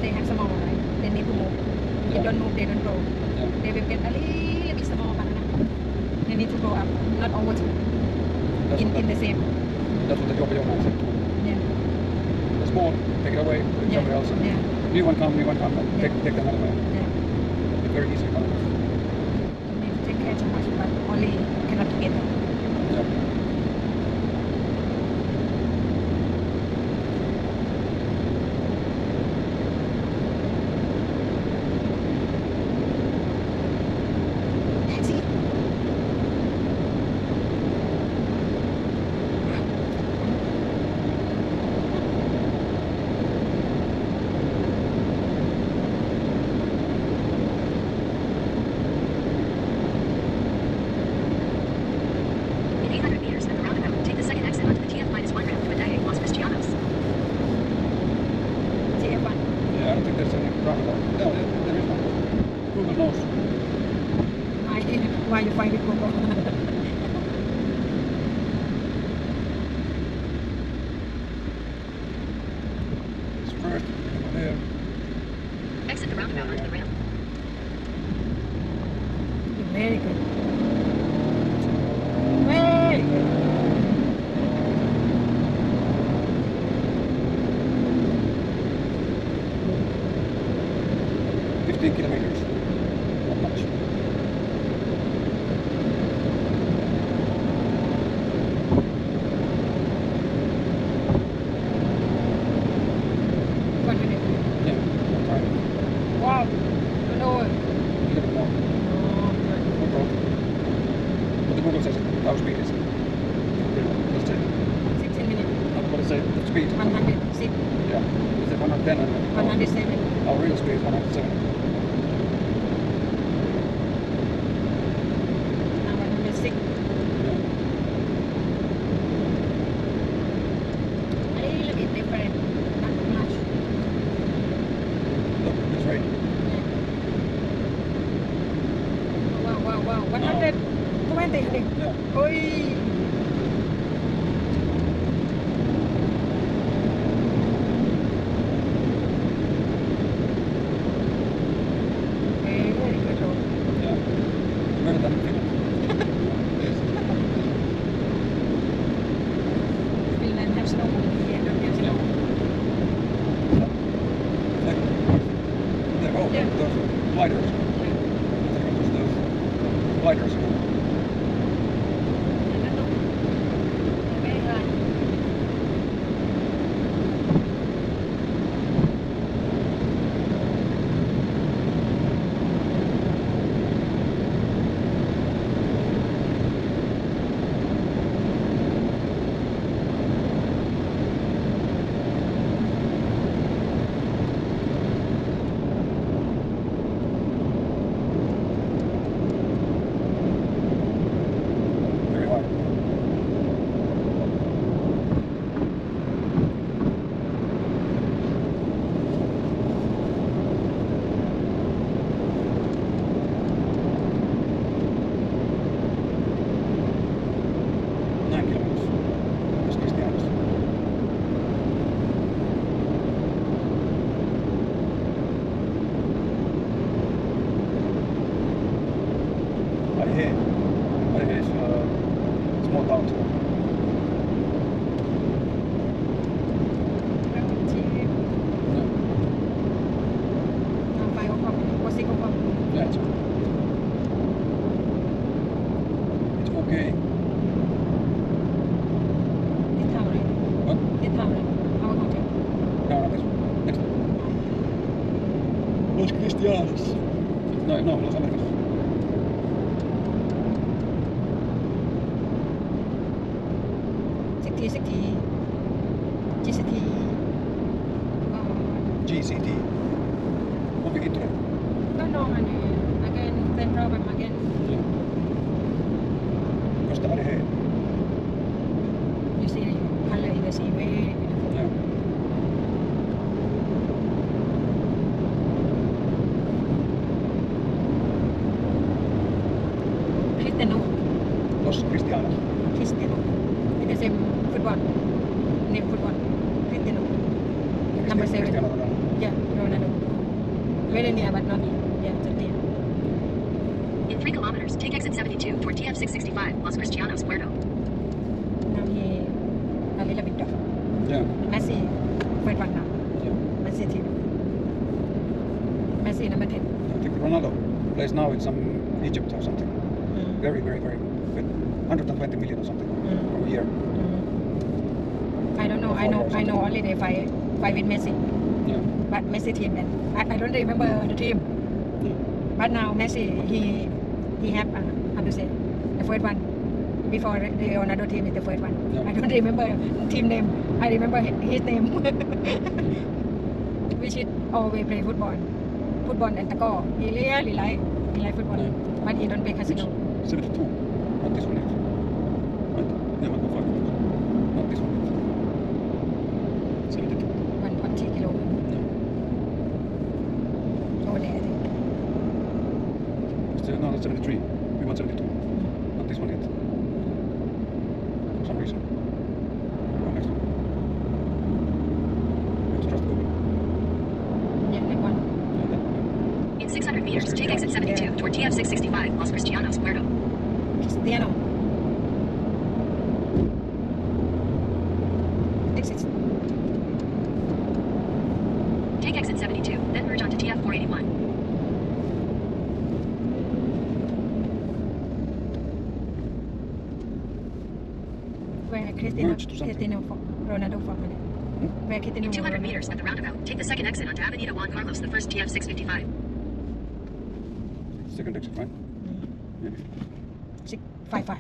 they have small, right? They need to move. If Yeah. don't move, they don't grow. Yeah. They will get a little bit small banana. They need to grow up, not over two. That's In the same. That's what the job said. Yeah. The small, take it away, put it somewhere else. Yeah. New one come, take them out away. Yeah. It's very easy. You need to take care too much, but only cannot together. Yeah. Taxi. In 800 meters at the roundabout, take the second exit onto the TF-1 ramp to Adaye, Los Cristianos. TF1. Yeah, I don't think there's any roundabout. No, there is one. Google knows. Why you find it Google? It's first there. Exit the roundabout onto the ramp. Very good. Very good. 15 kilometers. Not much. Yeah, one time. Wow. No. A little bit more. No problem. But the Google says our speed is. Let's say. 16 minutes. What is the speed? 106. Yeah. Is it 110 and 107. our real speed is 107. Now 106. Yeah. A little bit different. Not much. Look, it's right. Wow. 120. Yeah. Oi. Very good road. Yeah. Better than Finland. Finland have snow. Yeah, don't have snow. Yeah. Oh, Yeah. those gliders. Yeah. Those gliders. Very high. Very high. Los Cristianos. Adaye is small town. Now 5 o'clock or 6 o'clock. Yeah, it's okay. This time, right? What? This time, right? Our hotel. No, this one. Next one. Los Cristianos. No, Los Americanos. GCT. What we get to?ก็นอนagain Central แบบ again Yeah. Costa Adaye. you see color in the sea very beautiful. Yeah. Cristiano. Los Cristianos. Cristiano. It's the same football. Name football. Cristiano. Number 7. Cristiano Ronaldo. Yeah, Ronaldo. Very near, but not. Yeah, just near. In 3 kilometers, take exit 72 toward TF 665, Los Cristianos, Puerto. Now he a little bit off. Yeah. Messi, first one now. Yeah. Messi team. Messi number 10. I think Ronaldo plays now in some Egypt or something. Very, very, very good. 120 million or something from a year. I don't know. I know only they fight with Messi, Yeah. but Messi team and I don't remember the team. Yeah. But now Messi he have how to say the first one before the Ronaldo team is the first one. Yeah. I don't remember team name. I remember his name. Which is always play football and tackle. He really like football, Yeah. but he don't play casino. 72. Not this one yet. Right? Yeah, 1.5. Not this one yet. 72. 1.3 kilo over there. I think. No, that's 73. We want 72. Not this one yet. For some reason. Go next one. You have to trust Google. Yeah, that one. Yeah, that one. In 600 meters, take exit 72 toward TF 665, Los Cristianos, Puerto. Cristiano. Exit. Take exit 72, then merge onto TF 481. Where Cristiano Merge to something. Ronaldo from where Cristiano In 200 Ronaldo. meters at the roundabout, take the second exit onto Avenida Juan Carlos, the first TF 655. Second exit, right? Maybe. 655.